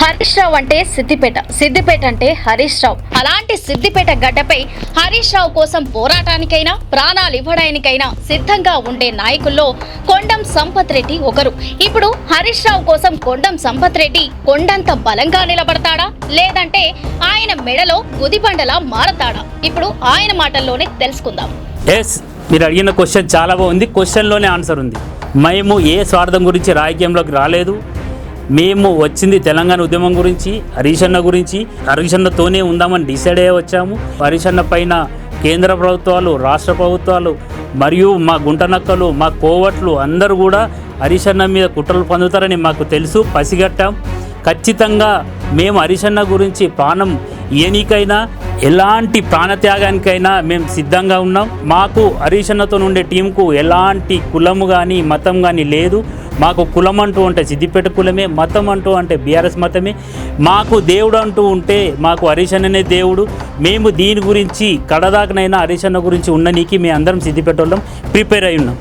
హరీష్ రావు అంటే సిద్దిపేట అంటే హరీష్ రావు. అలాంటి సిద్దిపేట గడ్డపై హరీష్ రావు కోసం పోరాటానికైనా ప్రాణాలు ఇవ్వడానికైనా సిద్ధంగా ఉండే నాయకుల్లో కొండం సంపత్ రెడ్డి ఒకరు. ఇప్పుడు హరీష్ రావు కోసం కొండం సంపత్ రెడ్డి కొండంత బలంగా నిలబడతాడా, లేదంటే ఆయన మెడలో గుదిబండలా మారతాడా? ఇప్పుడు ఆయన మాటల్లోనే తెలుసుకుందాం. మీరు అడిగిన క్వశ్చన్ చాలా బాగుంది. క్వశ్చన్లోనే ఆన్సర్ ఉంది. మేము ఏ స్వార్థం గురించి రాజకీయంలోకి రాలేదు. మేము వచ్చింది తెలంగాణ ఉద్యమం గురించి, హరీష్ అన్న గురించి, హరీష్ అన్నతోనే ఉందామని డిసైడ్ అయ్యే వచ్చాము. హరీష్ అన్న పైన కేంద్ర ప్రభుత్వాలు, రాష్ట్ర ప్రభుత్వాలు మరియు మా గుంటనక్కలు, మా కోవట్లు అందరూ కూడా హరీష్ అన్న మీద కుట్రలు పొందుతారని మాకు తెలుసు, పసిగట్టాం. ఖచ్చితంగా మేము హరీష్ అన్న గురించి ప్రాణం ఏనికైనా ఎలాంటి ప్రాణత్యాగానికైనా మేము సిద్ధంగా ఉన్నాం. మాకు హరీష్ అన్నతో ఉండే టీంకు ఎలాంటి కులము కానీ మతం కానీ లేదు. మాకు కులం అంటూ ఉంటే సిద్దిపేట కులమే, మతం అంటూ అంటే బీఆర్ఎస్ మతమే. మాకు దేవుడు అంటూ ఉంటే మాకు హరీష్ అన్ననే దేవుడు. మేము దీని గురించి కడదాకనైనా హరీష్ అన్న గురించి ఉండనీకి మేము అందరం సిద్దిపేట వాళ్ళం ప్రిపేర్ అయి ఉన్నాం.